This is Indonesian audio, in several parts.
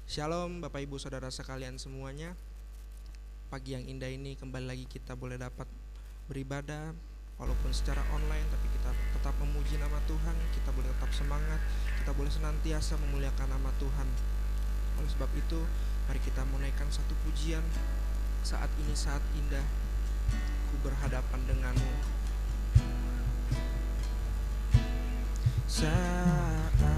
Shalom Bapak Ibu Saudara sekalian semuanya. Pagi yang indah ini kembali lagi kita boleh dapat beribadah walaupun secara online, tapi kita tetap memuji nama Tuhan. Kita boleh tetap semangat, kita boleh senantiasa memuliakan nama Tuhan. Oleh sebab itu mari kita menaikkan satu pujian. Saat ini saat indah, ku berhadapan denganmu. Saat indah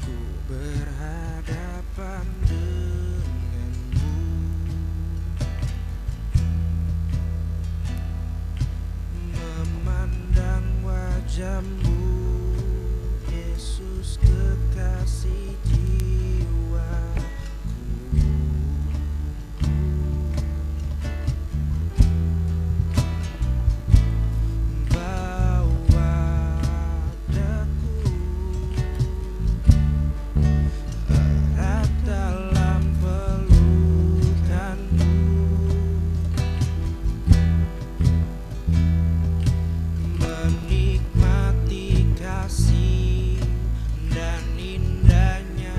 ku berhadapan denganmu, memandang wajahmu, Yesus kekasih jiwaku. Menikmati kasih dan indahnya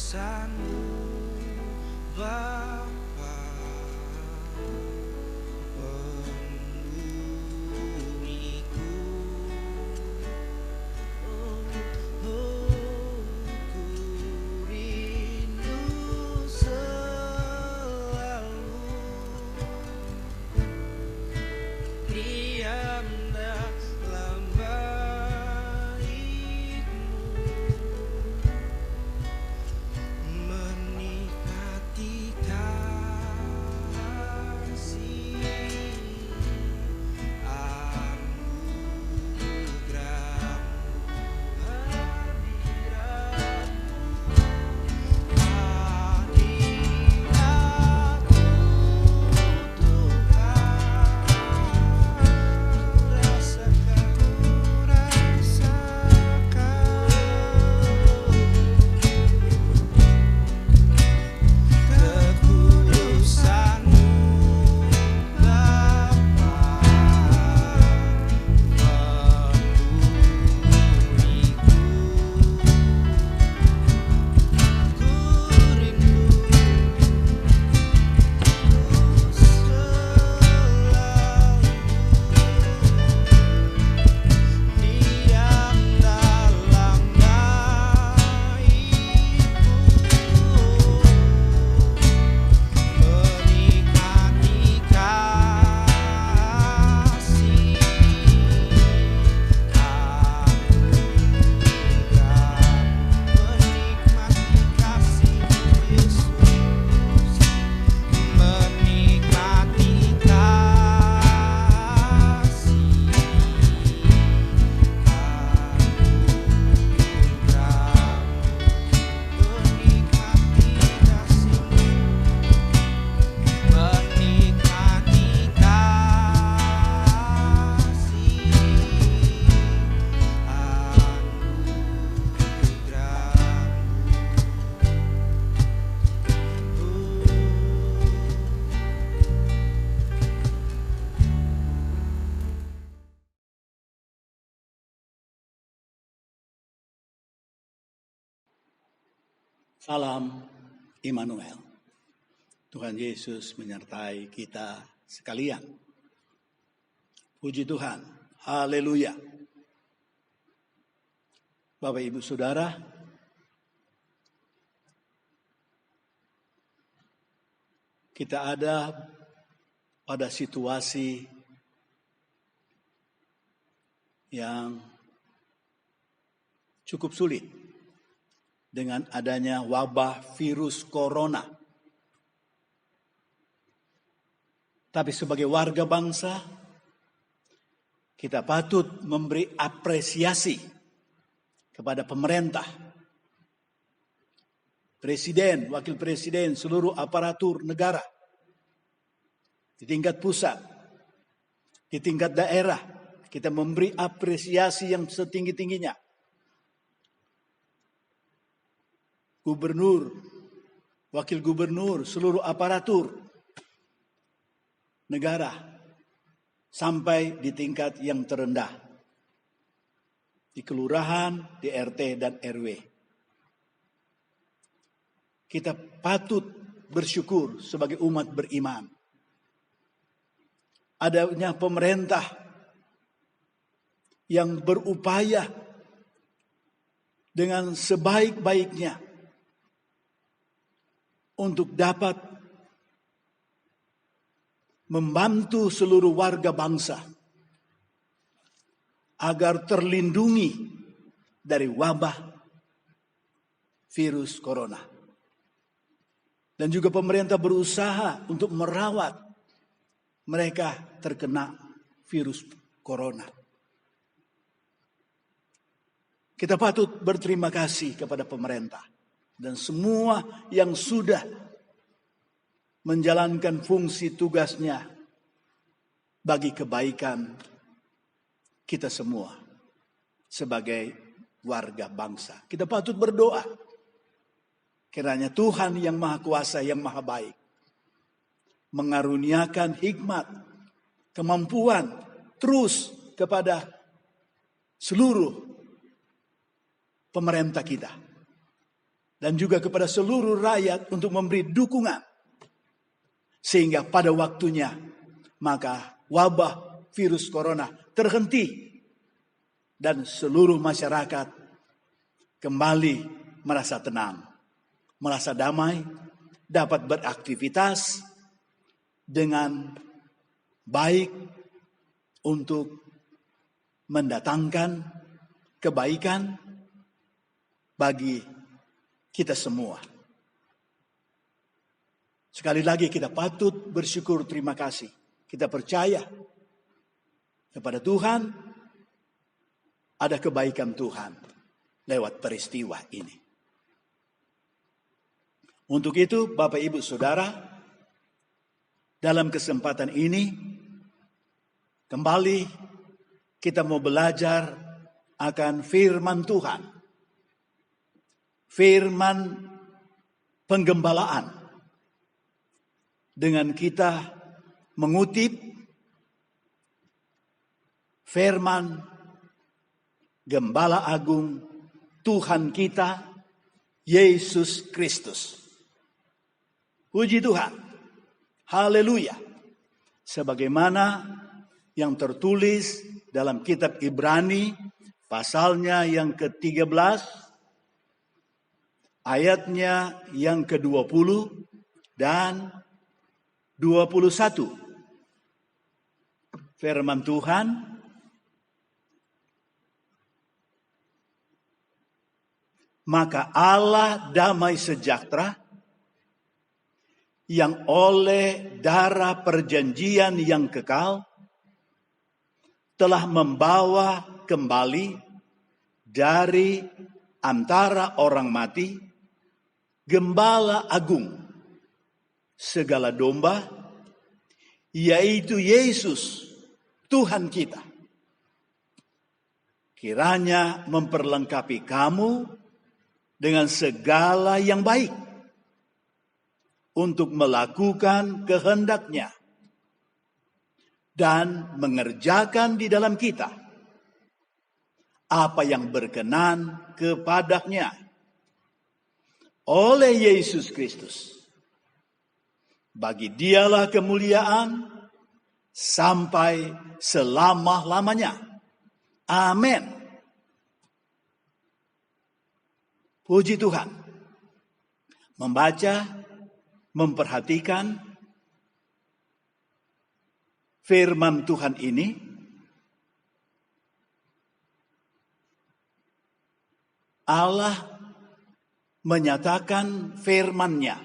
ketulusanmu Bapa penuhiku. Ku rindu selalu diam dalam baitmu, menikmati kasih anugerah-Mu, hadirat-Mu Tuhan, ketulusanmu Bapa penuhiku. Ku rindu selalu diam dalam baitmu, menikmati kasih menikmati kasih Yesus, menikmati kasih menikmati kasih-Mu, menikmati kasih Salam Immanuel. Tuhan Yesus menyertai kita sekalian. Puji Tuhan. Haleluya. Bapak Ibu Saudara, kita ada pada situasi yang cukup sulit dengan adanya wabah virus corona. Tapi sebagai warga bangsa, kita patut memberi apresiasi kepada pemerintah, presiden, wakil presiden, seluruh aparatur negara, di tingkat pusat, di tingkat daerah, kita memberi apresiasi yang setinggi-tingginya. Gubernur, wakil gubernur, seluruh aparatur negara, sampai di tingkat yang terendah, di kelurahan, di RT dan RW. Kita patut bersyukur sebagai umat beriman. Adanya pemerintah yang berupaya dengan sebaik-baiknya untuk dapat membantu seluruh warga bangsa agar terlindungi dari wabah virus corona. Dan juga pemerintah berusaha untuk merawat mereka terkena virus corona. Kita patut berterima kasih kepada pemerintah dan semua yang sudah menjalankan fungsi tugasnya bagi kebaikan kita semua sebagai warga bangsa. Kita patut berdoa kiranya Tuhan yang Maha Kuasa, yang Maha Baik, mengaruniakan hikmat, kemampuan terus kepada seluruh pemerintah kita, dan juga kepada seluruh rakyat untuk memberi dukungan. Sehingga pada waktunya maka wabah virus corona terhenti dan seluruh masyarakat kembali merasa tenang, merasa damai, dapat beraktivitas dengan baik untuk mendatangkan kebaikan bagi kita semua. Sekali lagi kita patut bersyukur, terima kasih. Kita percaya kepada Tuhan, ada kebaikan Tuhan lewat peristiwa ini. Untuk itu Bapak Ibu Saudara, dalam kesempatan ini kembali kita mau belajar akan firman Tuhan. Firman penggembalaan. Dengan kita mengutip firman Gembala Agung Tuhan kita, Yesus Kristus. Puji Tuhan. Haleluya. Sebagaimana yang tertulis dalam kitab Ibrani, pasalnya yang ke-13, ayatnya yang ke-20 dan 21. Firman Tuhan, maka Allah damai sejahtera yang oleh darah perjanjian yang kekal telah membawa kembali dari antara orang mati Gembala Agung segala domba, yaitu Yesus Tuhan kita. Kiranya memperlengkapi kamu dengan segala yang baik untuk melakukan kehendak-Nya dan mengerjakan di dalam kita apa yang berkenan kepada-Nya oleh Yesus Kristus. Bagi Dialah kemuliaan sampai selama-lamanya. Amin. Puji Tuhan. Membaca, memperhatikan firman Tuhan ini, Allah menyatakan firman-Nya.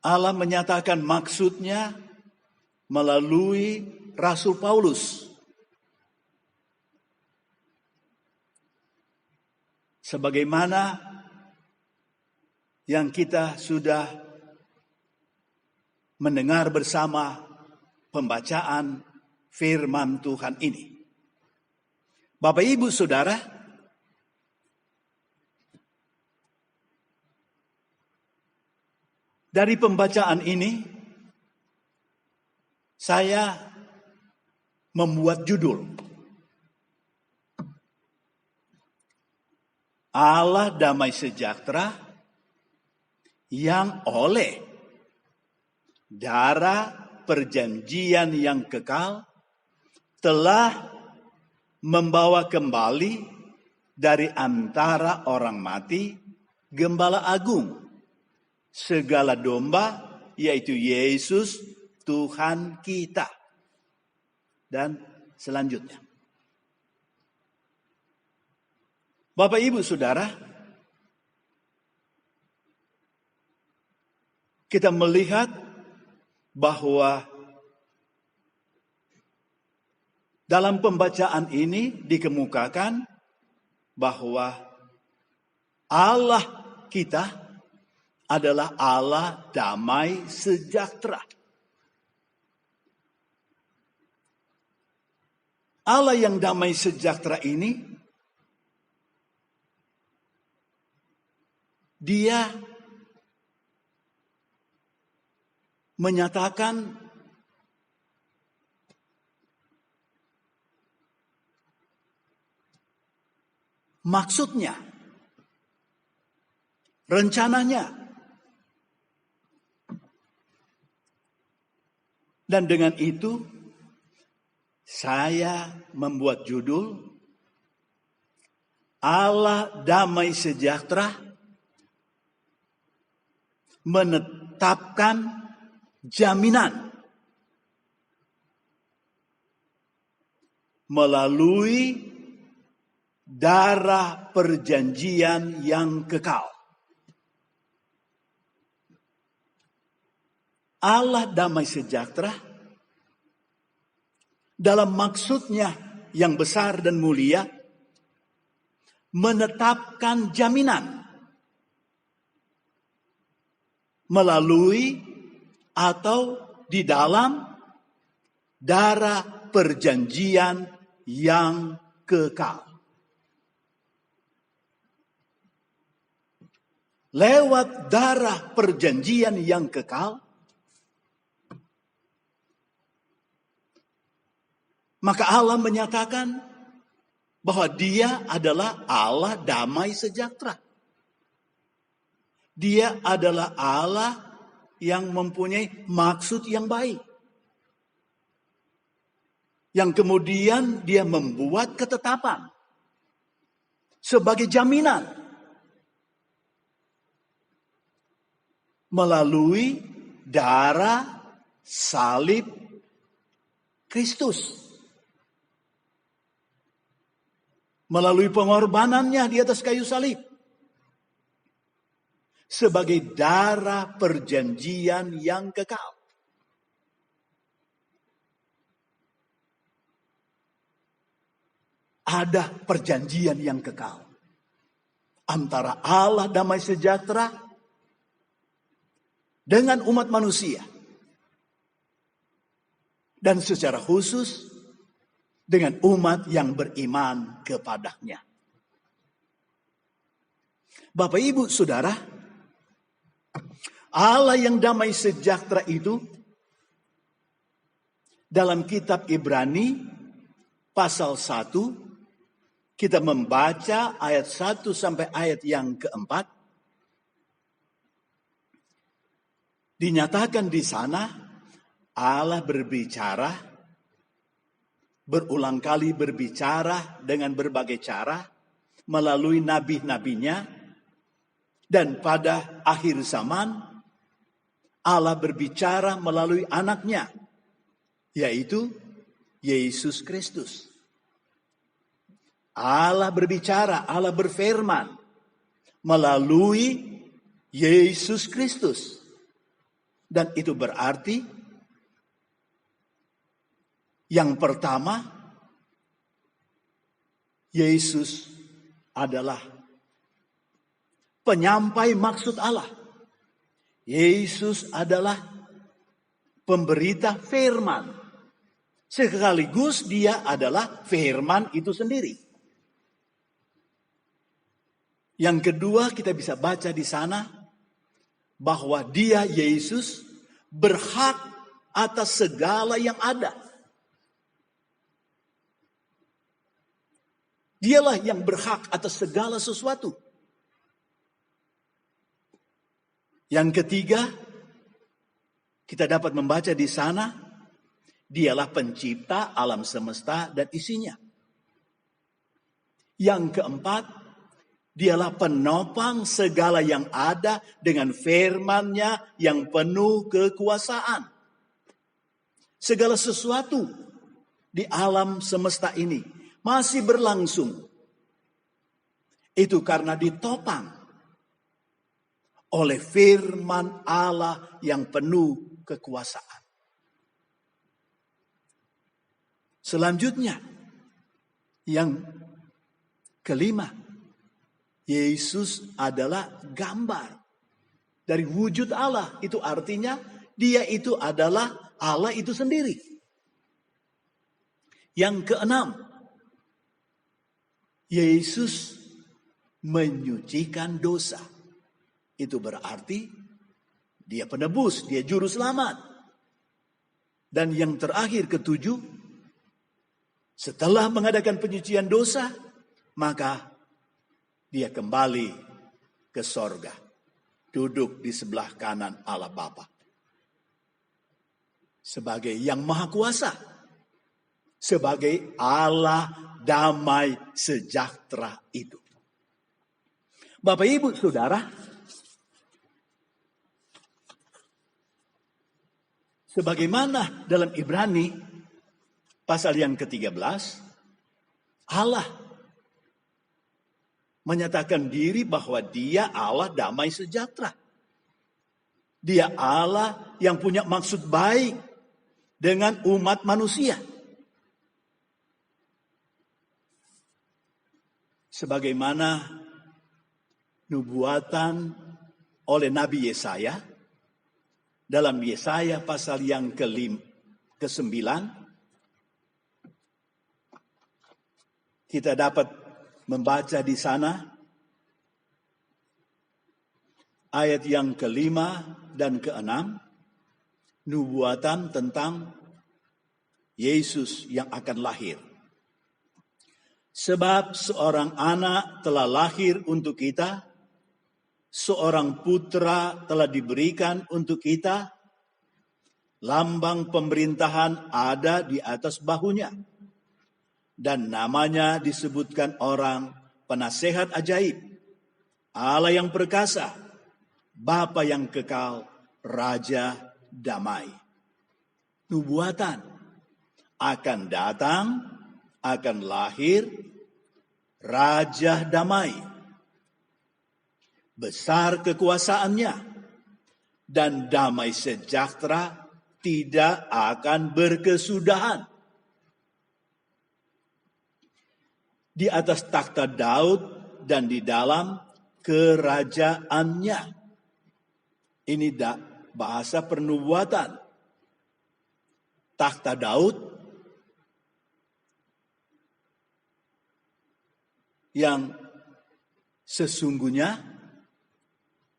Allah menyatakan maksudnya melalui Rasul Paulus. Sebagaimana yang kita sudah mendengar bersama pembacaan firman Tuhan ini. Bapak Ibu Saudara, dari pembacaan ini, saya membuat judul. Allah damai sejahtera yang oleh darah perjanjian yang kekal telah membawa kembali dari antara orang mati Gembala Agung segala domba, yaitu Yesus Tuhan kita. Dan selanjutnya. Bapak Ibu Saudara, kita melihat bahwa dalam pembacaan ini dikemukakan bahwa Allah kita adalah Allah damai sejahtera. Allah yang damai sejahtera ini, Dia menyatakan maksudnya, rencananya. Dan dengan itu saya membuat judul Allah damai sejahtera menetapkan jaminan melalui darah perjanjian yang kekal. Allah damai sejahtera dalam maksudnya yang besar dan mulia menetapkan jaminan melalui atau di dalam darah perjanjian yang kekal. Lewat darah perjanjian yang kekal, maka Allah menyatakan bahwa Dia adalah Allah damai sejahtera. Dia adalah Allah yang mempunyai maksud yang baik. Yang kemudian Dia membuat ketetapan sebagai jaminan melalui darah salib Kristus. Melalui pengorbanannya di atas kayu salib. Sebagai darah perjanjian yang kekal. Ada perjanjian yang kekal. Antara Allah damai sejahtera dengan umat manusia. Dan secara khusus dengan umat yang beriman kepadanya. Bapak, Ibu, Saudara, Allah yang damai sejahtera itu dalam kitab Ibrani pasal 1 kita membaca ayat 1 sampai ayat yang keempat. Dinyatakan di sana Allah berbicara, berulang kali berbicara dengan berbagai cara melalui nabi-nabinya, dan pada akhir zaman Allah berbicara melalui anaknya, yaitu Yesus Kristus. Allah berbicara, Allah berfirman melalui Yesus Kristus. Dan itu berarti yang pertama, Yesus adalah penyampai maksud Allah. Yesus adalah pemberita firman. Sekaligus Dia adalah firman itu sendiri. Yang kedua, kita bisa baca di sana bahwa Dia, Yesus, berhak atas segala yang ada. Dialah yang berhak atas segala sesuatu. Yang ketiga, kita dapat membaca di sana, Dialah pencipta alam semesta dan isinya. Yang keempat, Dialah penopang segala yang ada dengan firman-Nya yang penuh kekuasaan. Segala sesuatu di alam semesta ini masih berlangsung. Itu karena ditopang oleh firman Allah yang penuh kekuasaan. Selanjutnya, yang kelima, Yesus adalah gambar dari wujud Allah. Itu artinya Dia itu adalah Allah itu sendiri. Yang keenam, Yesus menyucikan dosa. Itu berarti Dia penebus, Dia juru selamat. Dan yang terakhir, ketujuh, setelah mengadakan penyucian dosa, maka dia kembali ke sorga, duduk di sebelah kanan Allah Bapa sebagai yang maha kuasa, sebagai Allah damai sejahtera itu. Bapak, Ibu, Saudara, sebagaimana dalam Ibrani pasal yang ke-13, Allah menyatakan diri bahwa dia Allah damai sejahtera. Dia Allah yang punya maksud baik dengan umat manusia. Sebagaimana nubuatan oleh Nabi Yesaya dalam Yesaya pasal yang ke-9, kita dapat membaca di sana ayat yang ke-5 dan ke-6, nubuatan tentang Yesus yang akan lahir. Sebab seorang anak telah lahir untuk kita, seorang putra telah diberikan untuk kita, lambang pemerintahan ada di atas bahunya, dan namanya disebutkan orang penasehat ajaib, Allah yang perkasa, Bapa yang kekal, Raja damai. Nubuatan akan datang, akan lahir Raja damai. Besar kekuasaannya dan damai sejahtera tidak akan berkesudahan. Di atas takhta Daud dan di dalam kerajaannya. Ini bahasa pernubuatan. Takhta Daud yang sesungguhnya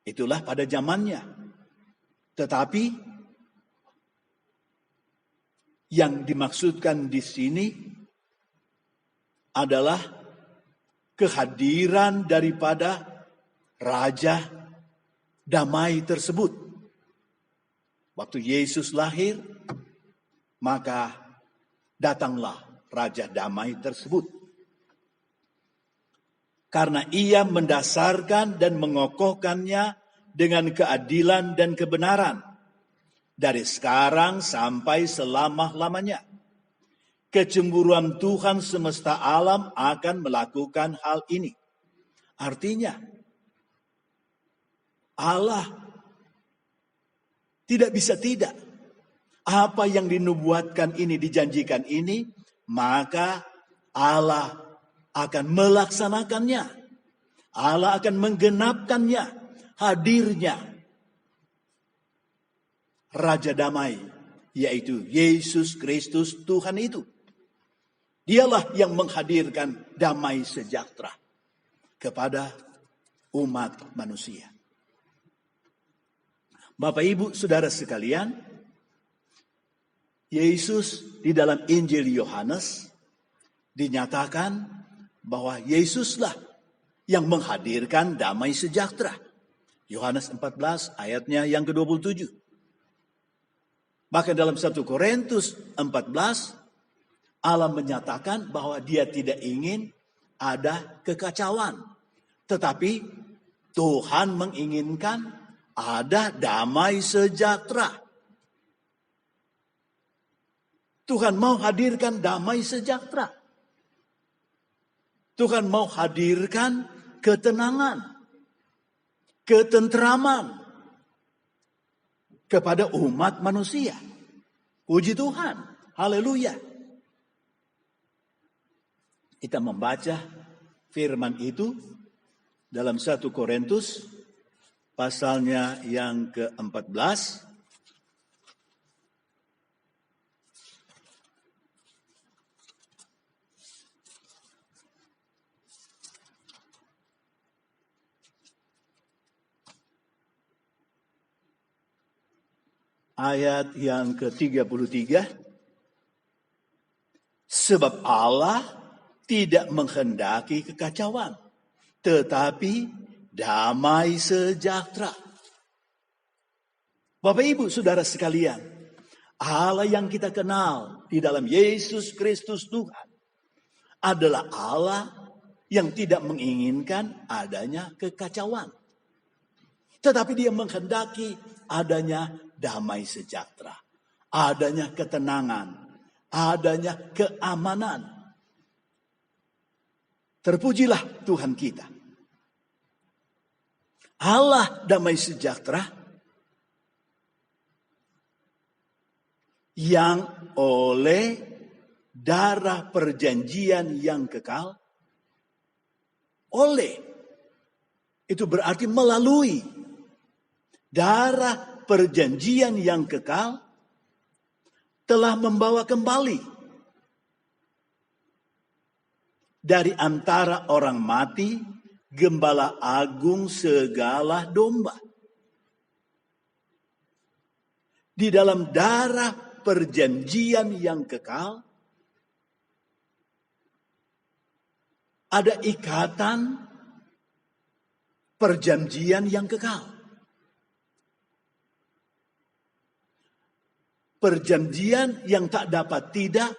itulah pada zamannya. Tetapi yang dimaksudkan di sini adalah kehadiran daripada Raja damai tersebut. Waktu Yesus lahir, maka datanglah Raja damai tersebut. Karena ia mendasarkan dan mengokohkannya dengan keadilan dan kebenaran dari sekarang sampai selama-lamanya. Kecemburuan Tuhan semesta alam akan melakukan hal ini. Artinya, Allah tidak bisa tidak. Apa yang dinubuatkan ini, dijanjikan ini, maka Allah akan melaksanakannya. Allah akan menggenapkannya, hadirnya Raja damai, yaitu Yesus Kristus Tuhan itu. Dialah yang menghadirkan damai sejahtera kepada umat manusia. Bapak, Ibu, Saudara sekalian, Yesus di dalam Injil Yohanes dinyatakan bahwa Yesuslah yang menghadirkan damai sejahtera. Yohanes 14 ayatnya yang ke-27. Bahkan dalam 1 Korintus 14, Allah menyatakan bahwa dia tidak ingin ada kekacauan. Tetapi Tuhan menginginkan ada damai sejahtera. Tuhan mau hadirkan damai sejahtera. Tuhan mau hadirkan ketenangan, ketentraman kepada umat manusia. Puji Tuhan, haleluya. Kita membaca firman itu dalam 1 Korintus pasalnya yang ke-14. Ayat yang ke-33. Sebab Allah tidak menghendaki kekacauan, tetapi damai sejahtera. Bapak Ibu Saudara sekalian, Allah yang kita kenal di dalam Yesus Kristus Tuhan adalah Allah yang tidak menginginkan adanya kekacauan. Tetapi Dia menghendaki adanya damai sejahtera, adanya ketenangan, adanya keamanan. Terpujilah Tuhan kita. Allah damai sejahtera yang oleh darah perjanjian yang kekal, oleh itu berarti melalui darah perjanjian yang kekal telah membawa kembali dari antara orang mati gembala agung segala domba. Di dalam darah perjanjian yang kekal ada ikatan perjanjian yang kekal. Perjanjian yang tak dapat tidak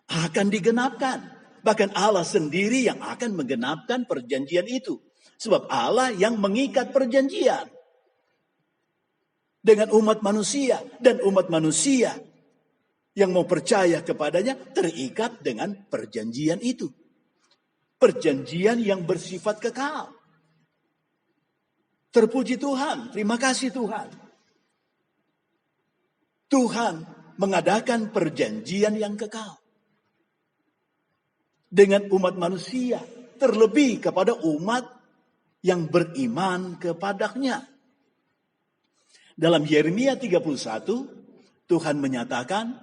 akan digenapkan. Bahkan Allah sendiri yang akan menggenapkan perjanjian itu. Sebab Allah yang mengikat perjanjian dengan umat manusia. Dan umat manusia yang mau percaya kepadanya terikat dengan perjanjian itu. Perjanjian yang bersifat kekal. Terpuji Tuhan, terima kasih Tuhan. Tuhan mengadakan perjanjian yang kekal dengan umat manusia, terlebih kepada umat yang beriman kepadanya. Dalam Yeremia 31, Tuhan menyatakan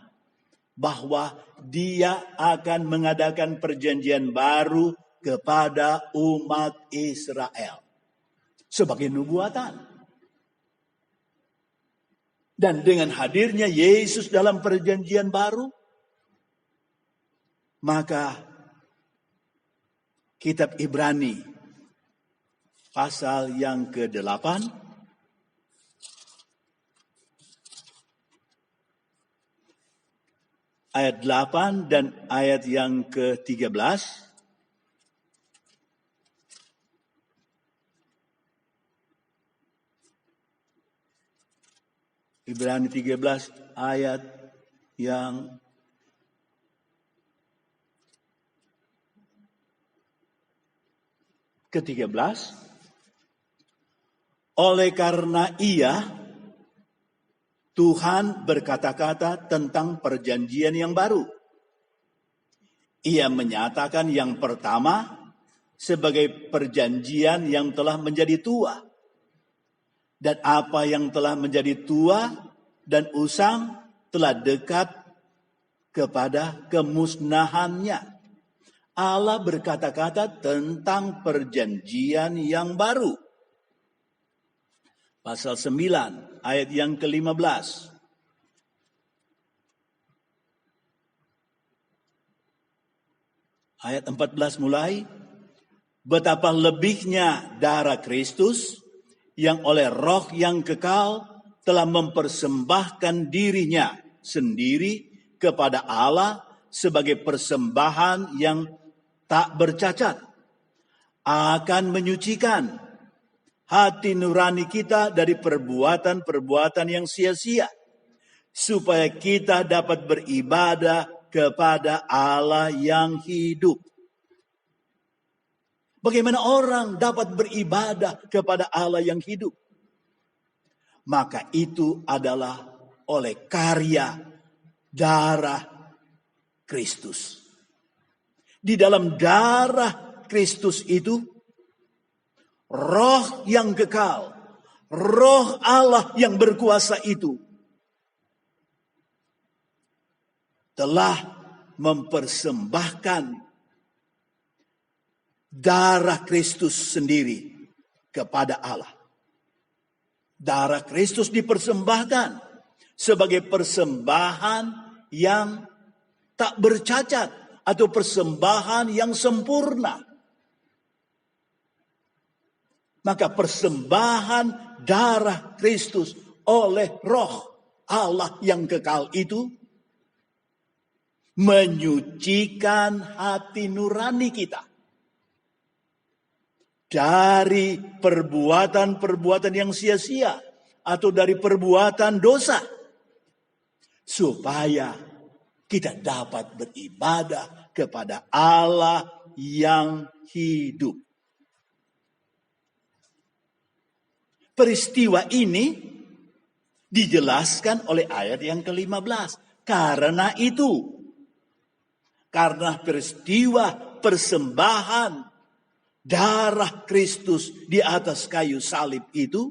bahwa Dia akan mengadakan perjanjian baru kepada umat Israel sebagai nubuatan. Dan dengan hadirnya Yesus dalam perjanjian baru, maka kitab Ibrani pasal yang ke-8 ayat 8 dan ayat yang ke-13 Ibrani 13 ayat yang ke-13. Oleh karena Ia, Tuhan berkata-kata tentang perjanjian yang baru. Ia menyatakan yang pertama sebagai perjanjian yang telah menjadi tua. Dan apa yang telah menjadi tua dan usang telah dekat kepada kemusnahannya. Allah berkata-kata tentang perjanjian yang baru. Pasal 9 ayat yang ke-15. Ayat 14 mulai. Betapa lebihnya darah Kristus yang oleh roh yang kekal telah mempersembahkan dirinya sendiri kepada Allah sebagai persembahan yang tak bercacat, akan menyucikan hati nurani kita dari perbuatan-perbuatan yang sia-sia, supaya kita dapat beribadah kepada Allah yang hidup. Bagaimana orang dapat beribadah kepada Allah yang hidup? Maka itu adalah oleh karya darah Kristus. Di dalam darah Kristus itu, roh yang kekal, roh Allah yang berkuasa itu telah mempersembahkan darah Kristus sendiri kepada Allah. Darah Kristus dipersembahkan sebagai persembahan yang tak bercacat, atau persembahan yang sempurna. Maka persembahan darah Kristus oleh Roh Allah yang kekal itu menyucikan hati nurani kita dari perbuatan-perbuatan yang sia-sia atau dari perbuatan dosa, supaya kita dapat beribadah kepada Allah yang hidup. Peristiwa ini dijelaskan oleh ayat yang ke-15. Karena peristiwa persembahan darah Kristus di atas kayu salib itu,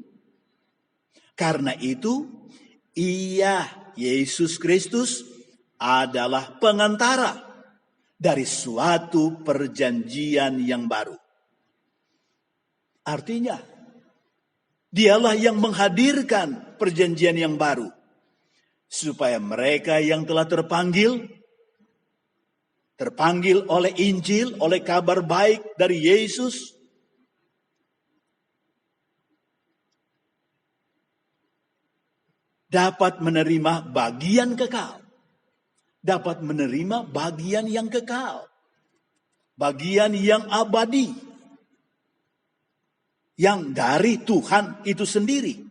karena itu Yesus Kristus adalah pengantara dari suatu perjanjian yang baru. Artinya, dialah yang menghadirkan perjanjian yang baru, supaya mereka yang telah terpanggil oleh Injil, oleh kabar baik dari Yesus, dapat menerima bagian kekal. Dapat menerima bagian yang kekal. Bagian yang abadi. Yang dari Tuhan itu sendiri.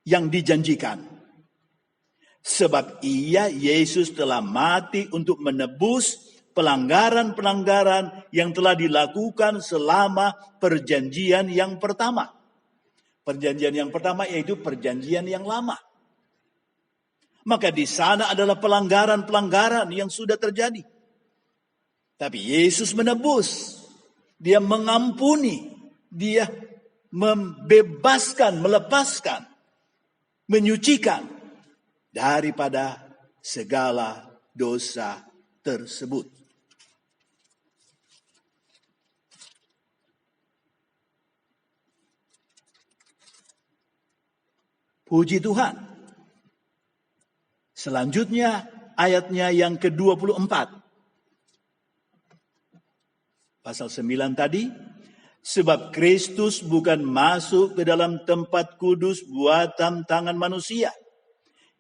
Yang dijanjikan. Sebab Yesus telah mati untuk menebus pelanggaran-pelanggaran yang telah dilakukan selama perjanjian yang pertama. Perjanjian yang pertama yaitu perjanjian yang lama. Maka di sana adalah pelanggaran-pelanggaran yang sudah terjadi. Tapi Yesus menebus. Dia mengampuni. Dia membebaskan, melepaskan, menyucikan daripada segala dosa tersebut. Puji Tuhan. Selanjutnya ayatnya yang ke-24. Pasal 9 tadi. Sebab Kristus bukan masuk ke dalam tempat kudus buatan tangan manusia.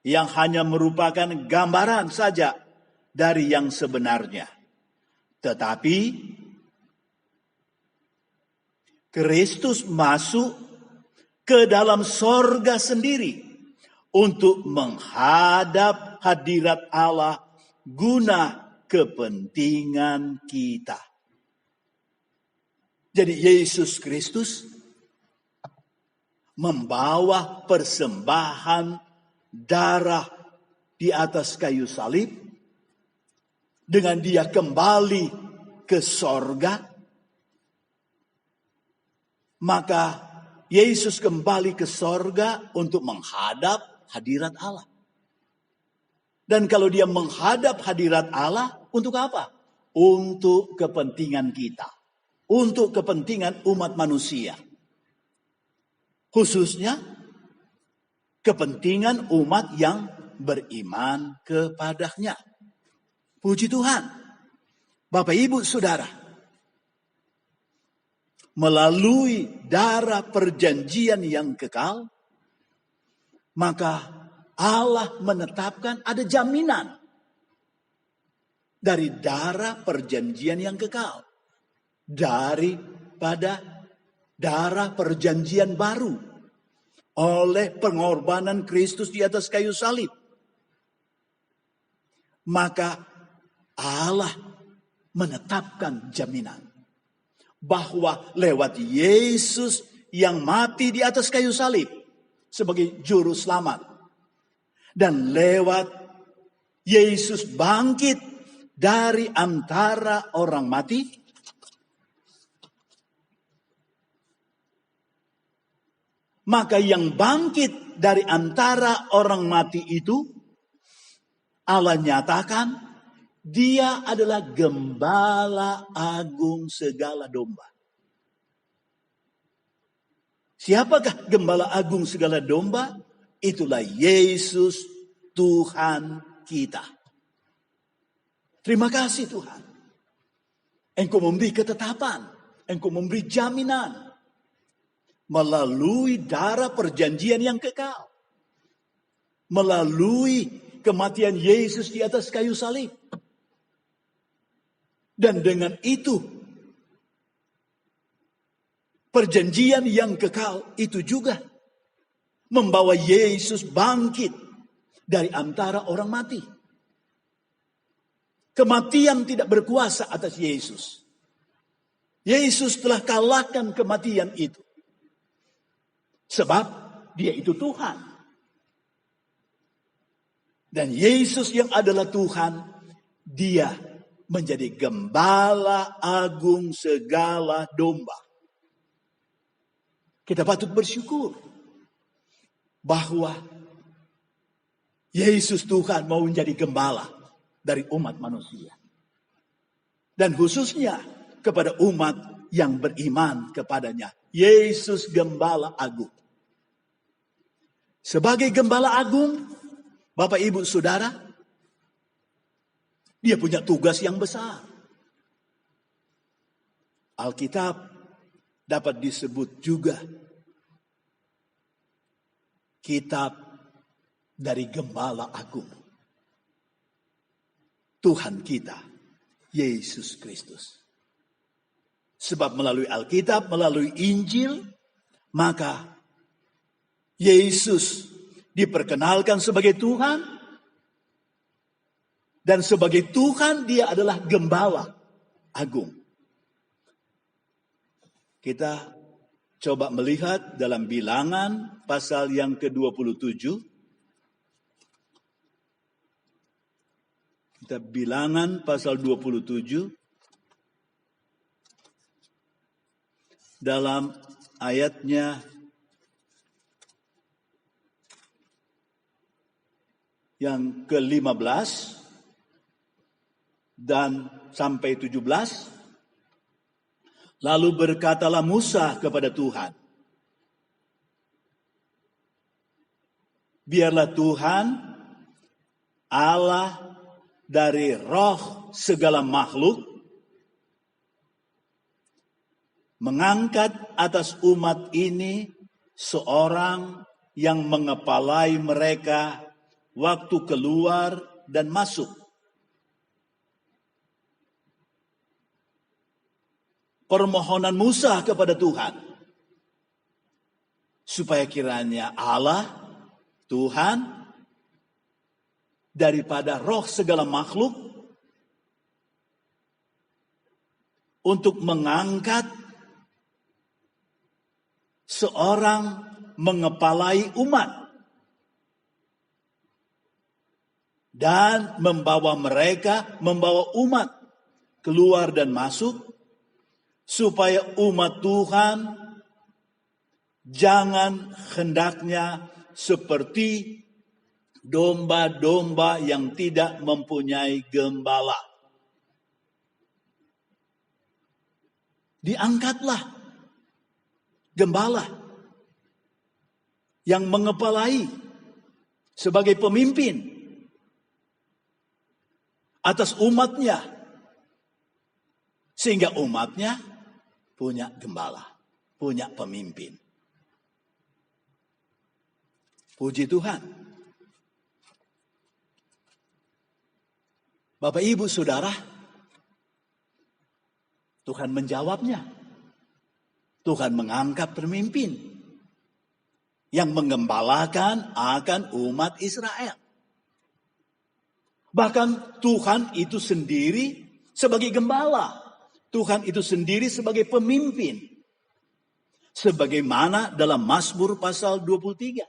Yang hanya merupakan gambaran saja dari yang sebenarnya. Tetapi Kristus masuk ke dalam sorga sendiri untuk menghadap hadirat Allah guna kepentingan kita. Jadi Yesus Kristus membawa persembahan darah di atas kayu salib. Dengan dia kembali ke sorga. Maka Yesus kembali ke sorga untuk menghadap hadirat Allah. Dan kalau dia menghadap hadirat Allah, untuk apa? Untuk kepentingan kita. Untuk kepentingan umat manusia. Khususnya kepentingan umat yang beriman kepadanya. Puji Tuhan. Bapak, Ibu, Saudara. Melalui darah perjanjian yang kekal, maka Allah menetapkan ada jaminan dari darah perjanjian yang kekal. Daripada darah perjanjian baru oleh pengorbanan Kristus di atas kayu salib. Maka Allah menetapkan jaminan bahwa lewat Yesus yang mati di atas kayu salib sebagai juru selamat, dan lewat Yesus bangkit dari antara orang mati, maka yang bangkit dari antara orang mati itu, Allah nyatakan dia adalah gembala agung segala domba. Siapakah gembala agung segala domba? Itulah Yesus Tuhan kita. Terima kasih Tuhan. Engkau memberi ketetapan. Engkau memberi jaminan. Melalui darah perjanjian yang kekal. Melalui kematian Yesus di atas kayu salib. Dan dengan itu, perjanjian yang kekal itu juga membawa Yesus bangkit dari antara orang mati. Kematian tidak berkuasa atas Yesus. Yesus telah kalahkan kematian itu. Sebab dia itu Tuhan. Dan Yesus yang adalah Tuhan, dia menjadi gembala agung segala domba. Kita patut bersyukur bahwa Yesus Tuhan mau menjadi gembala dari umat manusia. Dan khususnya kepada umat yang beriman kepadanya. Yesus gembala agung. Sebagai gembala agung, Bapak Ibu Saudara, dia punya tugas yang besar. Alkitab dapat disebut juga kitab dari gembala agung. Tuhan kita, Yesus Kristus. Sebab melalui Alkitab, melalui Injil, maka Yesus diperkenalkan sebagai Tuhan. Dan sebagai Tuhan dia adalah gembala agung. Kita coba melihat dalam Bilangan pasal yang ke-27. Kita Bilangan pasal 27 dalam ayatnya yang ke-15 dan sampai 17. Lalu berkatalah Musa kepada Tuhan, biarlah Tuhan Allah dari roh segala makhluk mengangkat atas umat ini seorang yang mengepalai mereka waktu keluar dan masuk. Permohonan Musa kepada Tuhan supaya kiranya Allah, Tuhan, daripada roh segala makhluk untuk mengangkat seorang mengepalai umat dan membawa umat keluar dan masuk, supaya umat Tuhan jangan hendaknya seperti domba-domba yang tidak mempunyai gembala. Diangkatlah gembala yang mengepalai sebagai pemimpin atas umatnya, sehingga umatnya punya gembala, punya pemimpin. Puji Tuhan. Bapak Ibu Saudara, Tuhan menjawabnya. Tuhan mengangkat pemimpin yang menggembalakan akan umat Israel. Bahkan Tuhan itu sendiri sebagai gembala. Tuhan itu sendiri sebagai pemimpin. Sebagaimana dalam Mazmur pasal 23.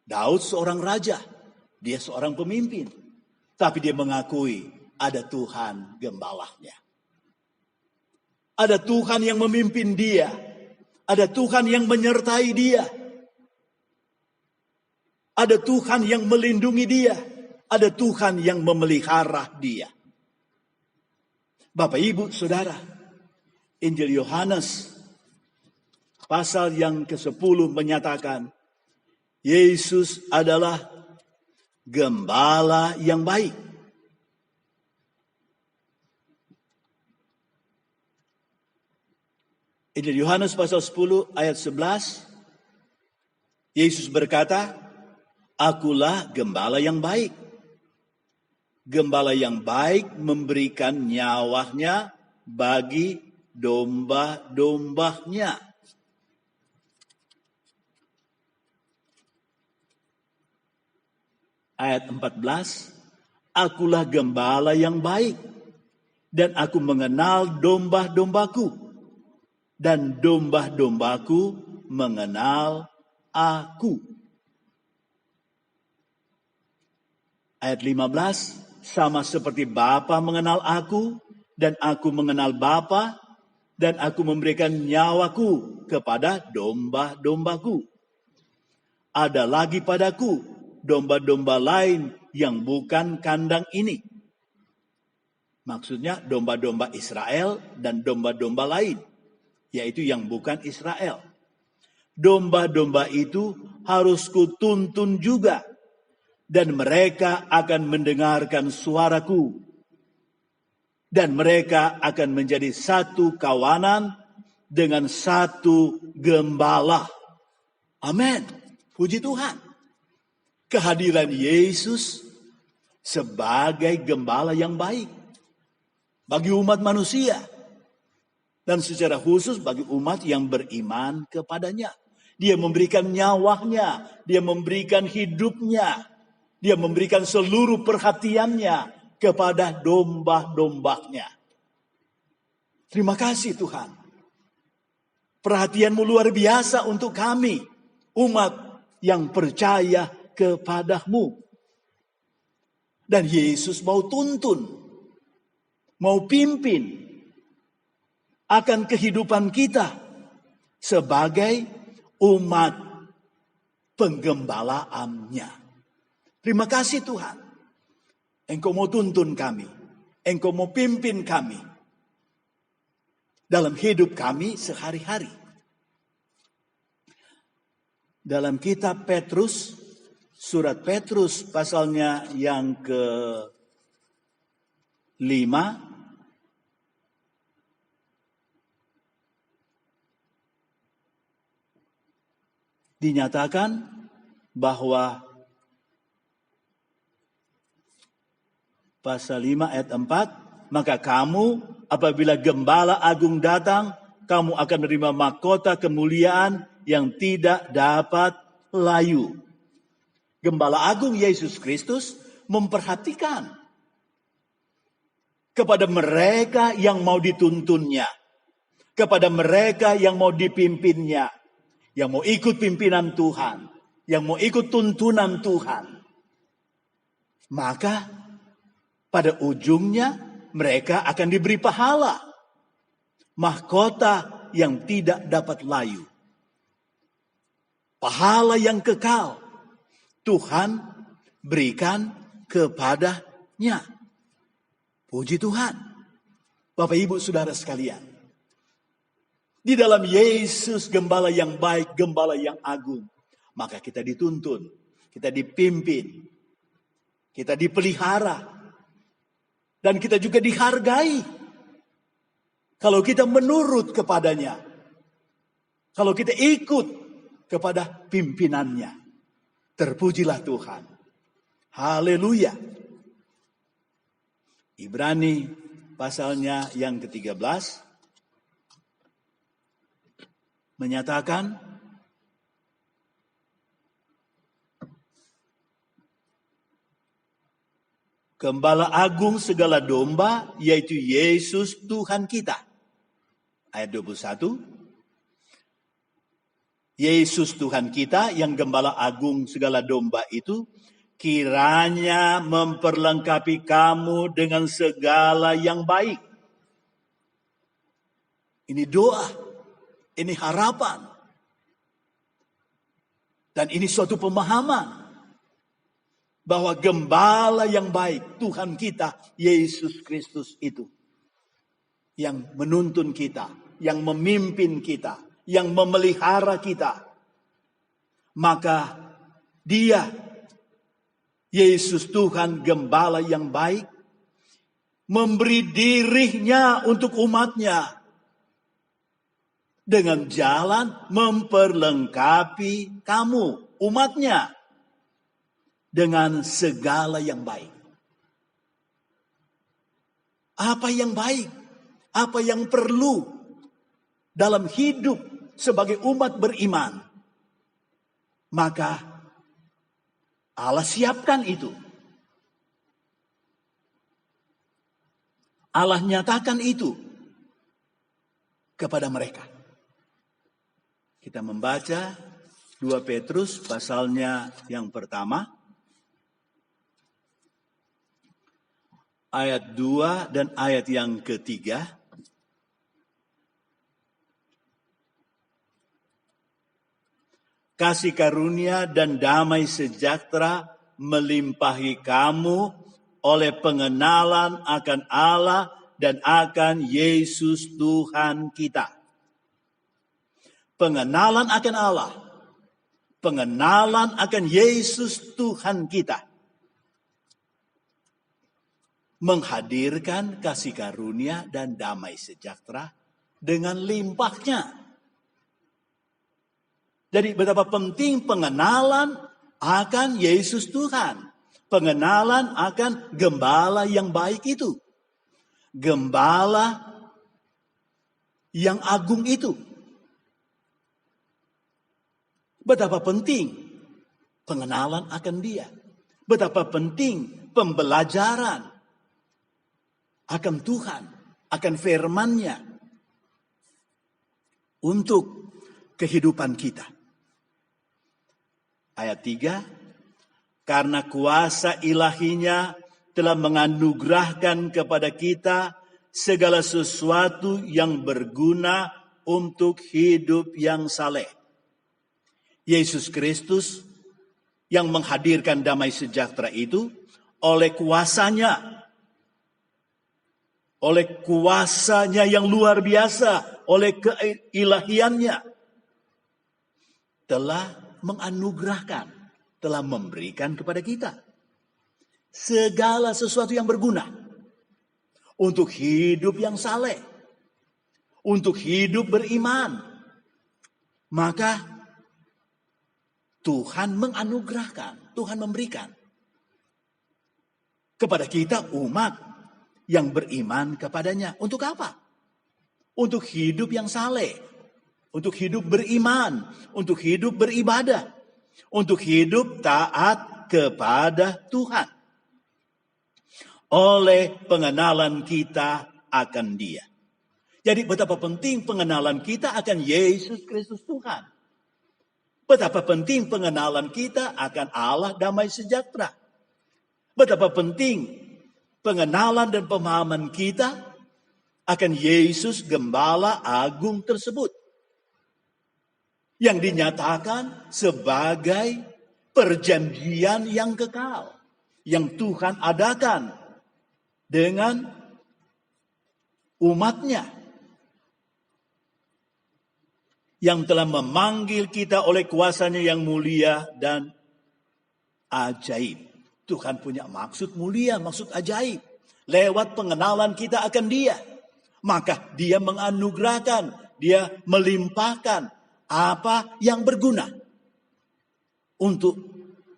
Daud seorang raja, dia seorang pemimpin. Tapi dia mengakui ada Tuhan gembalanya. Ada Tuhan yang memimpin dia. Ada Tuhan yang menyertai dia. Ada Tuhan yang melindungi dia. Ada Tuhan yang memelihara dia. Bapak Ibu Saudara, Injil Yohanes pasal yang ke-10 menyatakan Yesus adalah gembala yang baik. Injil Yohanes pasal 10 ayat 11. Yesus berkata, "Akulah gembala yang baik. Gembala yang baik memberikan nyawanya bagi domba-dombanya." Ayat 14, "Akulah gembala yang baik, dan aku mengenal domba-dombaku, dan domba-dombaku mengenal aku." Ayat 15, "Sama seperti Bapa mengenal aku, dan aku mengenal Bapa, dan aku memberikan nyawaku kepada domba-dombaku. Ada lagi padaku domba-domba lain yang bukan kandang ini." Maksudnya domba-domba Israel dan domba-domba lain, yaitu yang bukan Israel. Domba-domba itu harus kutuntun juga, dan mereka akan mendengarkan suaraku, dan mereka akan menjadi satu kawanan dengan satu gembala. Amin. Puji Tuhan. Kehadiran Yesus sebagai gembala yang baik bagi umat manusia, dan secara khusus bagi umat yang beriman kepadanya. Dia memberikan nyawanya, dia memberikan hidupnya, dia memberikan seluruh perhatiannya kepada domba-dombanya. Terima kasih Tuhan. Perhatianmu luar biasa untuk kami, umat yang percaya kepadamu. Dan Yesus mau tuntun, mau pimpin akan kehidupan kita sebagai umat penggembalaannya. Terima kasih Tuhan. Engkau mau tuntun kami, Engkau mau pimpin kami dalam hidup kami sehari-hari. Dalam kitab Petrus, surat Petrus pasalnya yang ke-5, dinyatakan bahwa pasal 5 ayat 4, "Maka kamu apabila gembala agung datang, kamu akan menerima mahkota kemuliaan yang tidak dapat layu." Gembala agung Yesus Kristus memperhatikan kepada mereka yang mau dituntunnya, kepada mereka yang mau dipimpinnya, yang mau ikut pimpinan Tuhan, yang mau ikut tuntunan Tuhan. Maka pada ujungnya mereka akan diberi pahala, mahkota yang tidak dapat layu, pahala yang kekal Tuhan berikan kepadanya. Puji Tuhan. Bapak Ibu Saudara sekalian, di dalam Yesus gembala yang baik, gembala yang agung, maka kita dituntun, kita dipimpin, kita dipelihara, dan kita juga dihargai. Kalau kita menurut kepadanya, kalau kita ikut kepada pimpinannya, terpujilah Tuhan. Haleluya. Ibrani pasalnya yang ke-13 menyatakan, Gembala agung segala domba, yaitu Yesus Tuhan kita. Ayat 21. Yesus Tuhan kita yang gembala agung segala domba itu, kiranya memperlengkapi kamu dengan segala yang baik. Ini doa, ini harapan. Dan ini suatu pemahaman bahwa gembala yang baik, Tuhan kita, Yesus Kristus itu, yang menuntun kita, yang memimpin kita, yang memelihara kita. Maka Dia, Yesus Tuhan gembala yang baik, memberi dirinya untuk umatnya. dengan jalan memperlengkapi kamu, umatnya, dengan segala yang baik. Apa yang baik? Apa yang perlu dalam hidup sebagai umat beriman? Maka Allah siapkan itu. Allah nyatakan itu kepada mereka. Kita membaca 2 Petrus pasalnya yang pertama. Ayat 2 dan ayat yang ketiga. Kasih karunia dan damai sejahtera melimpahi kamu oleh pengenalan akan Allah dan akan Yesus Tuhan kita. Pengenalan akan Allah. Pengenalan akan Yesus Tuhan kita. Menghadirkan kasih karunia dan damai sejahtera dengan limpahnya. Jadi betapa penting pengenalan akan Yesus Tuhan. Pengenalan akan gembala yang baik itu. Gembala yang agung itu. Betapa penting pengenalan akan dia. Betapa penting pembelajaran akan Tuhan, akan firman-Nya untuk kehidupan kita. Ayat 3, karena kuasa ilahinya telah menganugerahkan kepada kita segala sesuatu yang berguna untuk hidup yang saleh. Yesus Kristus yang menghadirkan damai sejahtera itu oleh kuasanya yang luar biasa, oleh keilahiannya, telah menganugerahkan, telah memberikan kepada kita segala sesuatu yang berguna untuk hidup yang saleh, untuk hidup beriman. Maka Tuhan menganugerahkan, Tuhan memberikan kepada kita umat yang beriman kepadanya. Untuk apa? Untuk hidup yang saleh, untuk hidup beriman, untuk hidup beribadah, untuk hidup taat kepada Tuhan. Oleh pengenalan kita akan Dia. Jadi betapa penting pengenalan kita akan Yesus Kristus Tuhan. Betapa penting pengenalan kita akan Allah damai sejahtera. Betapa penting pengenalan dan pemahaman kita akan Yesus Gembala Agung tersebut. Yang dinyatakan sebagai perjanjian yang kekal. Yang Tuhan adakan dengan umatnya. Yang telah memanggil kita oleh kuasanya yang mulia dan ajaib. Tuhan punya maksud mulia, maksud ajaib. Lewat pengenalan kita akan Dia. Maka Dia menganugerahkan, Dia melimpahkan apa yang berguna. Untuk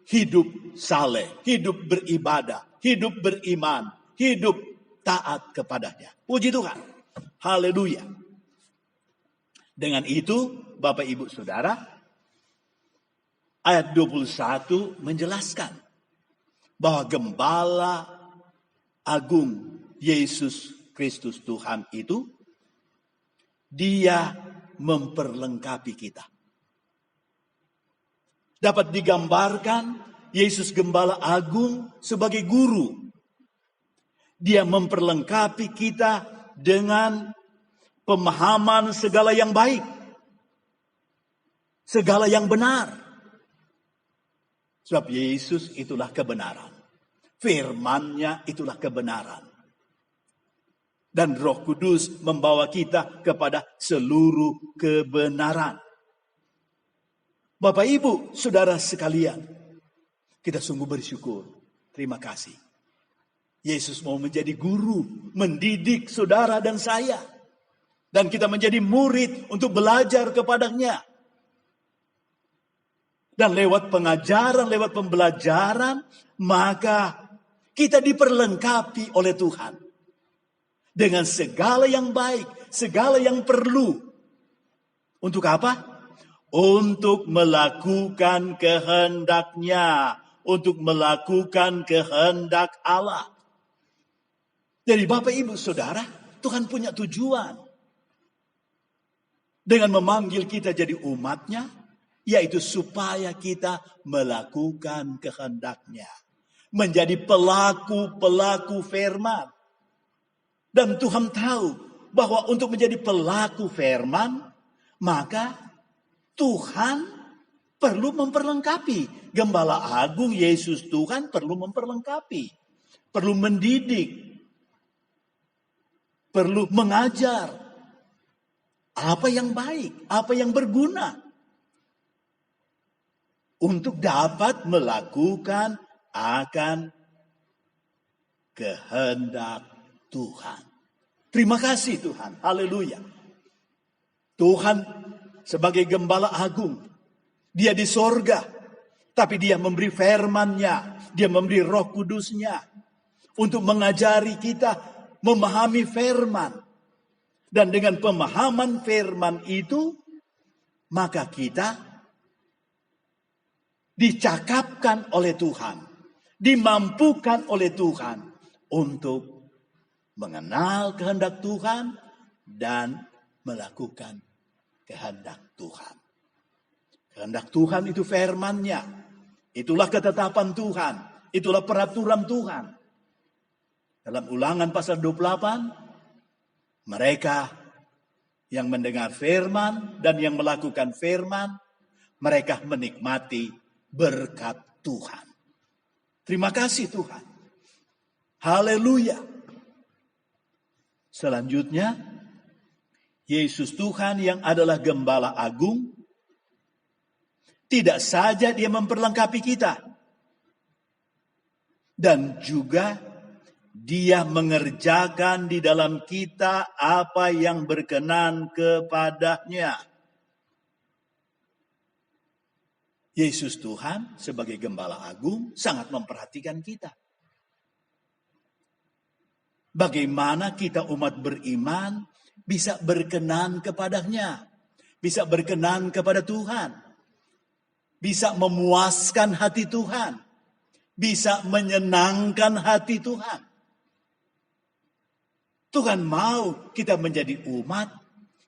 hidup saleh, hidup beribadah, hidup beriman, hidup taat kepadanya. Puji Tuhan. Haleluya. Dengan itu, Bapak Ibu Saudara, ayat 21 menjelaskan bahwa Gembala Agung Yesus Kristus Tuhan itu, Dia memperlengkapi kita. Dapat digambarkan Yesus Gembala Agung sebagai guru. Dia memperlengkapi kita dengan pemahaman segala yang baik. Segala yang benar. Sebab Yesus itulah kebenaran. Firman-Nya itulah kebenaran. Dan Roh Kudus membawa kita kepada seluruh kebenaran. Bapak Ibu, Saudara sekalian, kita sungguh bersyukur. Terima kasih. Yesus mau menjadi guru, mendidik saudara dan saya. Dan kita menjadi murid untuk belajar kepadanya. Dan lewat pengajaran, lewat pembelajaran, maka kita diperlengkapi oleh Tuhan. Dengan segala yang baik, segala yang perlu. Untuk apa? Untuk melakukan kehendak-Nya. Untuk melakukan kehendak Allah. Jadi Bapak Ibu Saudara, Tuhan punya tujuan. Dengan memanggil kita jadi umat-Nya, yaitu supaya kita melakukan kehendak-Nya. Menjadi pelaku-pelaku firman. Dan Tuhan tahu bahwa untuk menjadi pelaku firman, maka Tuhan perlu memperlengkapi. Gembala Agung Yesus Tuhan perlu memperlengkapi. Perlu mendidik. Perlu mengajar. Apa yang baik, apa yang berguna. Untuk dapat melakukan akan kehendak Tuhan. Terima kasih Tuhan. Haleluya. Tuhan sebagai Gembala Agung. Dia di sorga. Tapi dia memberi firman-Nya. Dia memberi Roh Kudus-Nya. Untuk mengajari kita memahami firman. Dan dengan pemahaman firman itu, maka kita dicakapkan oleh Tuhan. Dimampukan oleh Tuhan untuk mengenal kehendak Tuhan dan melakukan kehendak Tuhan. Kehendak Tuhan itu firman-Nya. Itulah ketetapan Tuhan. Itulah peraturan Tuhan. Dalam Ulangan pasal 28, mereka yang mendengar firman dan yang melakukan firman, mereka menikmati berkat Tuhan. Terima kasih Tuhan. Haleluya. Selanjutnya, Yesus Tuhan yang adalah Gembala Agung, tidak saja dia memperlengkapi kita, dan juga dia mengerjakan di dalam kita apa yang berkenan kepadanya. Yesus Tuhan sebagai Gembala Agung sangat memperhatikan kita. Bagaimana kita umat beriman bisa berkenan kepadanya. Bisa berkenan kepada Tuhan. Bisa memuaskan hati Tuhan. Bisa menyenangkan hati Tuhan. Tuhan mau kita menjadi umat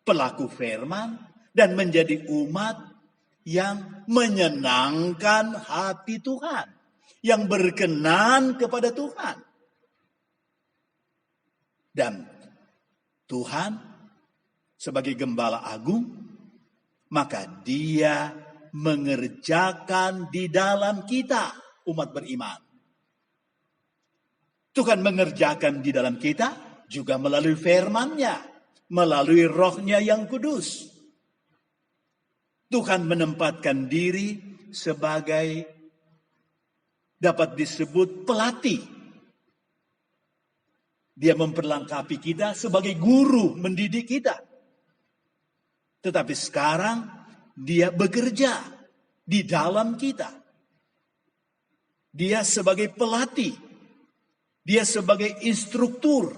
pelaku firman dan menjadi umat yang menyenangkan hati Tuhan. Yang berkenan kepada Tuhan. Dan Tuhan sebagai Gembala Agung, maka Dia mengerjakan di dalam kita umat beriman. Tuhan mengerjakan di dalam kita juga melalui firman-Nya, melalui Roh-Nya yang kudus. Tuhan menempatkan diri sebagai dapat disebut pelatih. Dia memperlengkapi kita sebagai guru mendidik kita. Tetapi sekarang dia bekerja di dalam kita. Dia sebagai pelatih. Dia sebagai instruktur.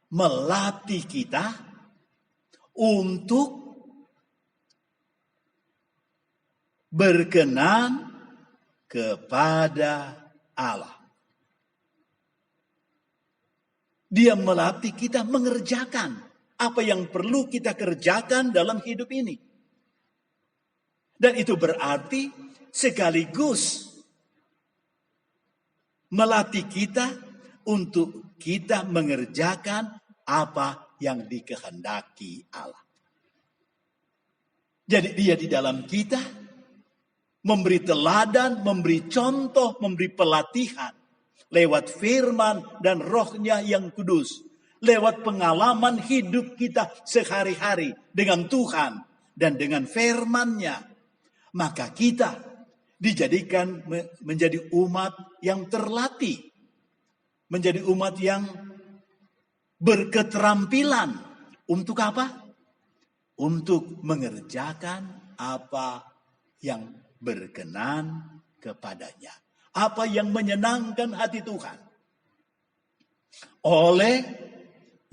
Melatih kita untuk berkenan kepada Allah. Dia melatih kita mengerjakan apa yang perlu kita kerjakan dalam hidup ini. Dan itu berarti sekaligus melatih kita untuk kita mengerjakan apa yang dikehendaki Allah. Jadi dia di dalam kita memberi teladan, memberi contoh, memberi pelatihan lewat firman dan Roh-Nya yang kudus, lewat pengalaman hidup kita sehari-hari dengan Tuhan dan dengan firman-Nya, maka kita dijadikan menjadi umat yang terlatih, menjadi umat yang berketerampilan Untuk apa? Untuk mengerjakan apa yang berkenan kepadanya. Apa yang menyenangkan hati Tuhan. Oleh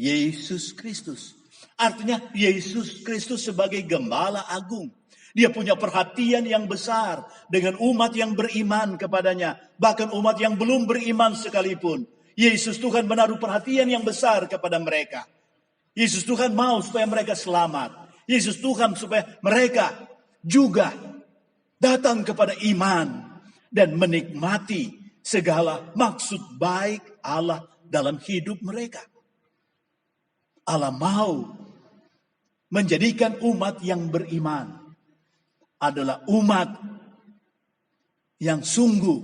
Yesus Kristus. Artinya Yesus Kristus sebagai Gembala Agung. Dia punya perhatian yang besar dengan umat yang beriman kepadanya. Bahkan umat yang belum beriman sekalipun. Yesus Tuhan menaruh perhatian yang besar kepada mereka. Yesus Tuhan mau supaya mereka selamat. Yesus Tuhan supaya mereka juga datang kepada iman dan menikmati segala maksud baik Allah dalam hidup mereka. Allah mau menjadikan umat yang beriman adalah umat yang sungguh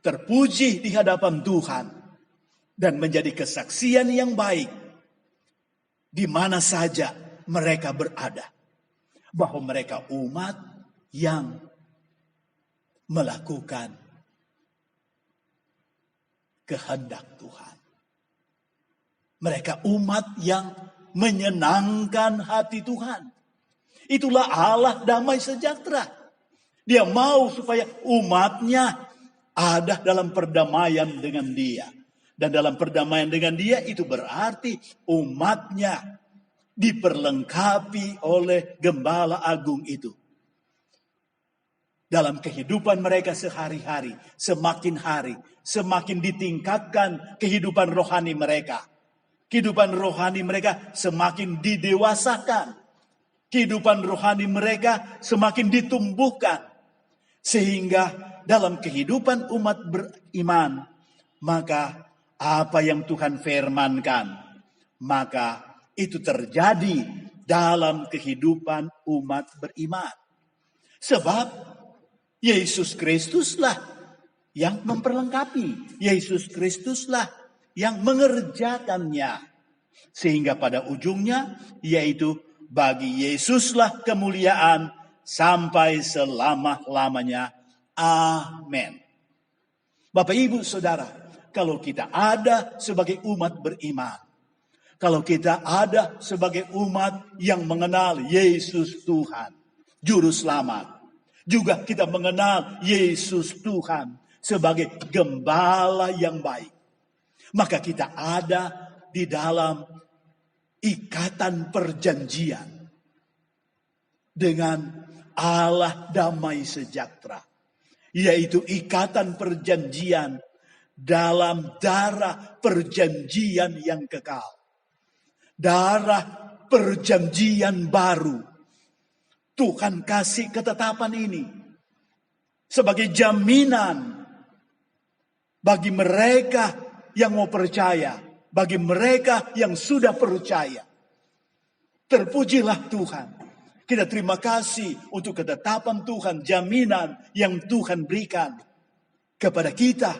terpuji di hadapan Tuhan dan menjadi kesaksian yang baik di mana saja mereka berada, bahwa mereka umat yang melakukan kehendak Tuhan. Mereka umat yang menyenangkan hati Tuhan. Itulah Allah damai sejahtera. Dia mau supaya umatnya ada dalam perdamaian dengan Dia. Dan dalam perdamaian dengan Dia itu berarti umatnya diperlengkapi oleh Gembala Agung itu. Dalam kehidupan mereka sehari-hari, semakin hari, semakin ditingkatkan kehidupan rohani mereka. Kehidupan rohani mereka semakin didewasakan. Kehidupan rohani mereka semakin ditumbuhkan. Sehingga dalam kehidupan umat beriman, maka apa yang Tuhan firmankan, maka itu terjadi dalam kehidupan umat beriman. Sebab Yesus Kristuslah yang memperlengkapi. Yesus Kristuslah yang mengerjakannya. Sehingga pada ujungnya yaitu bagi Yesuslah kemuliaan sampai selama-lamanya. Amin. Bapak Ibu Saudara, kalau kita ada sebagai umat beriman, kalau kita ada sebagai umat yang mengenal Yesus Tuhan, Juru Selamat, juga kita mengenal Yesus Tuhan sebagai Gembala yang baik, maka kita ada di dalam ikatan perjanjian dengan Allah damai sejahtera, yaitu ikatan perjanjian dalam darah perjanjian yang kekal, darah perjanjian baru. Tuhan kasih ketetapan ini sebagai jaminan bagi mereka yang mau percaya, bagi mereka yang sudah percaya. Terpujilah Tuhan. Kita terima kasih untuk ketetapan Tuhan, jaminan yang Tuhan berikan kepada kita,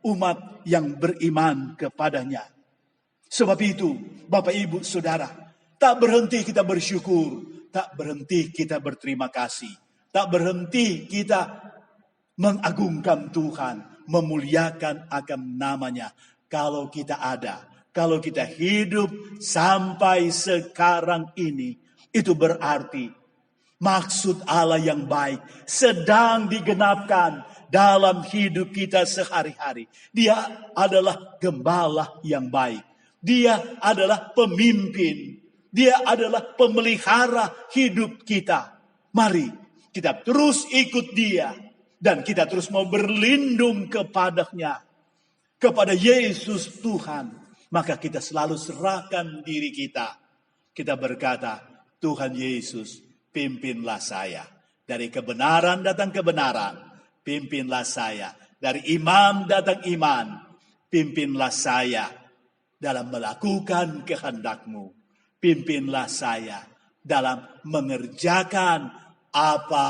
umat yang beriman kepadanya. Sebab itu, Bapak Ibu Saudara, tak berhenti kita bersyukur, tak berhenti kita berterima kasih, tak berhenti kita mengagungkan Tuhan, memuliakan akan namanya. Kalau kita ada, kalau kita hidup sampai sekarang ini, itu berarti maksud Allah yang baik sedang digenapkan dalam hidup kita sehari-hari. Dia adalah Gembala yang baik. Dia adalah pemimpin. Dia adalah pemelihara hidup kita. Mari kita terus ikut Dia. Dan kita terus mau berlindung kepadanya. Kepada Yesus Tuhan. Maka kita selalu serahkan diri kita. Kita berkata, Tuhan Yesus, pimpinlah saya. Dari kebenaran datang kebenaran. Pimpinlah saya. Dari iman datang iman. Pimpinlah saya dalam melakukan kehendak-Mu. Pimpinlah saya dalam mengerjakan apa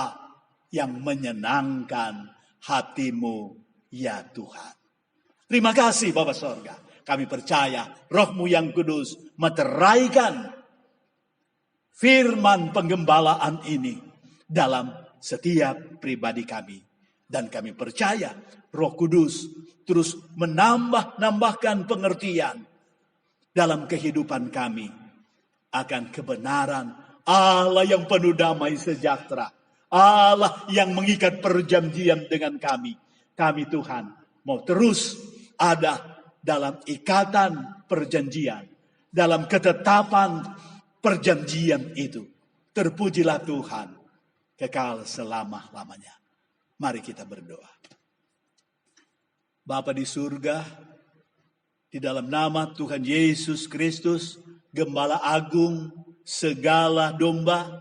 yang menyenangkan hati-Mu, ya Tuhan. Terima kasih Bapa Sorga. Kami percaya Roh-Mu yang kudus meteraikan firman penggembalaan ini dalam setiap pribadi kami. Dan kami percaya Roh Kudus terus menambahkan pengertian dalam kehidupan kami. akan kebenaran. Allah yang penuh damai sejahtera. Allah yang mengikat perjanjian dengan kami. Kami Tuhan mau terus ada dalam ikatan perjanjian. Dalam ketetapan perjanjian itu. Terpujilah Tuhan kekal selama-lamanya. Mari kita berdoa. Bapa di surga, di dalam nama Tuhan Yesus Kristus, Gembala Agung segala domba,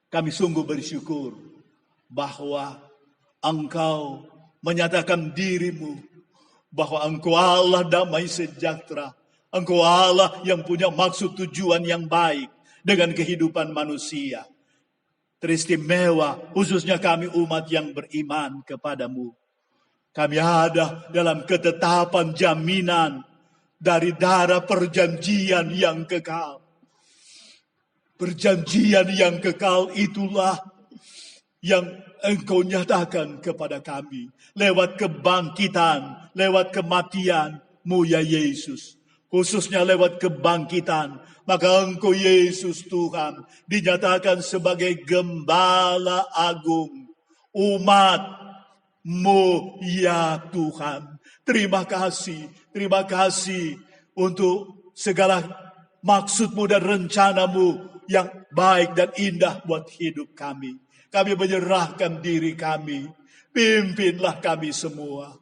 kami sungguh bersyukur bahwa Engkau menyatakan dirimu, bahwa Engkau Allah damai sejahtera, Engkau Allah yang punya maksud tujuan yang baik dengan kehidupan manusia. Teristimewa khususnya kami umat yang beriman kepadamu. Kami ada dalam ketetapan jaminan dari darah perjanjian yang kekal. Perjanjian yang kekal itulah yang Engkau nyatakan kepada kami. Lewat kebangkitan, lewat kematian-Mu ya Yesus. Khususnya lewat kebangkitan. Maka Engkau Yesus Tuhan dinyatakan sebagai Gembala Agung. Umat-Mu ya Tuhan. Terima kasih untuk segala maksud-Mu dan rencana-Mu yang baik dan indah buat hidup kami. Kami menyerahkan diri kami. Pimpinlah kami semua.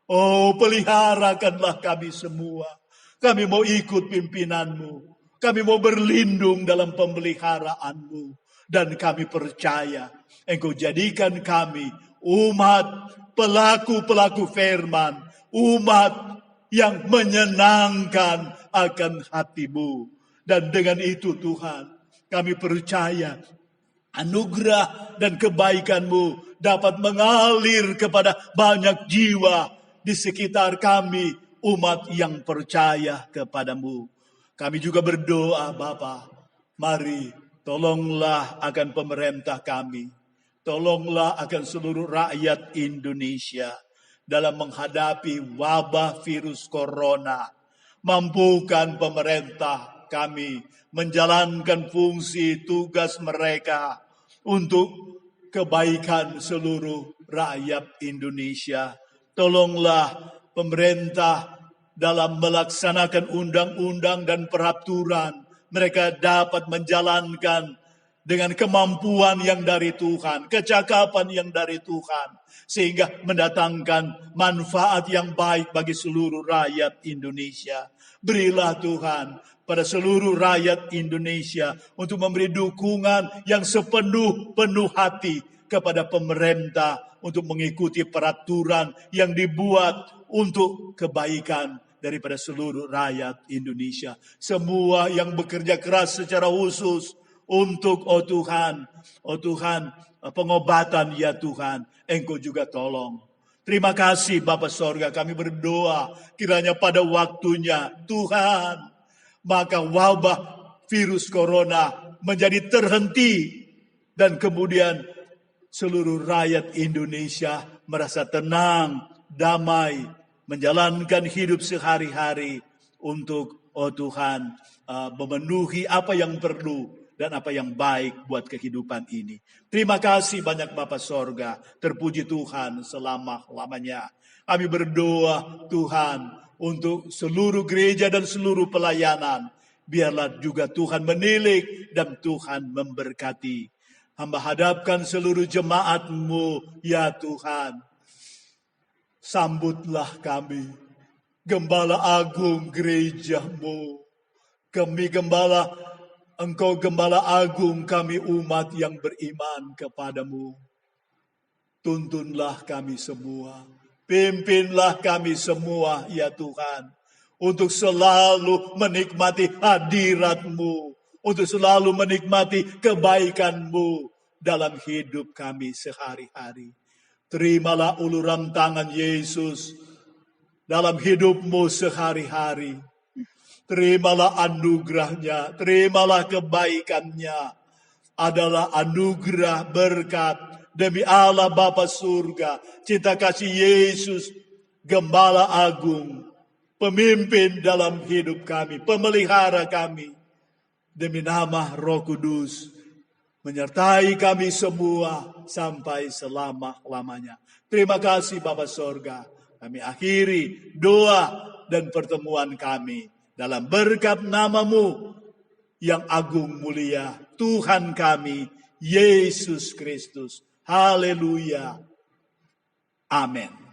Oh, peliharakanlah kami semua. Kami mau ikut pimpinan-Mu. Kami mau berlindung dalam pemeliharaan-Mu. Dan kami percaya Engkau jadikan kami umat pelaku-pelaku firman. Umat yang menyenangkan akan hati-Mu. Dan dengan itu Tuhan, kami percaya anugerah dan kebaikan-Mu dapat mengalir kepada banyak jiwa di sekitar kami, umat yang percaya kepada-Mu. Kami juga berdoa Bapa, mari tolonglah akan pemerintah kami. Tolonglah akan seluruh rakyat Indonesia dalam menghadapi wabah virus corona. Mampukan pemerintah kami menjalankan fungsi tugas mereka untuk kebaikan seluruh rakyat Indonesia. Tolonglah pemerintah dalam melaksanakan undang-undang dan peraturan. Mereka dapat menjalankan dengan kemampuan yang dari Tuhan, kecakapan yang dari Tuhan, sehingga mendatangkan manfaat yang baik bagi seluruh rakyat Indonesia. Berilah Tuhan pada seluruh rakyat Indonesia untuk memberi dukungan yang sepenuh hati kepada pemerintah untuk mengikuti peraturan yang dibuat untuk kebaikan daripada seluruh rakyat Indonesia. Semua yang bekerja keras secara khusus untuk Tuhan, pengobatan ya Tuhan, Engkau juga tolong. Terima kasih Bapa Sorga, kami berdoa kiranya pada waktunya Tuhan, maka wabah virus corona menjadi terhenti dan kemudian seluruh rakyat Indonesia merasa tenang, damai, menjalankan hidup sehari-hari untuk Tuhan memenuhi apa yang perlu dan apa yang baik buat kehidupan ini. Terima kasih banyak Bapa Sorga. Terpuji Tuhan selama-lamanya. Kami berdoa Tuhan untuk seluruh gereja dan seluruh pelayanan. Biarlah juga Tuhan menilik dan Tuhan memberkati. Hamba hadapkan seluruh jemaat-Mu ya Tuhan. Sambutlah kami, Gembala Agung gereja-Mu. Kami Engkau Gembala Agung, kami umat yang beriman kepadamu. Tuntunlah kami semua. Pimpinlah kami semua, ya Tuhan. Untuk selalu menikmati hadirat-Mu. Untuk selalu menikmati kebaikan-Mu dalam hidup kami sehari-hari. Terimalah uluran tangan Yesus dalam hidup-Mu sehari-hari. Terimalah anugerahnya, terimalah kebaikannya. Adalah anugerah berkat demi Allah Bapa Surga, cinta kasih Yesus, Gembala Agung, pemimpin dalam hidup kami, pemelihara kami. demi nama Roh Kudus menyertai kami semua sampai selama-lamanya. Terima kasih Bapa Sorga. Kami akhiri doa dan pertemuan kami dalam berkat nama-Mu yang agung mulia, Tuhan kami, Yesus Kristus. Haleluya. Amin.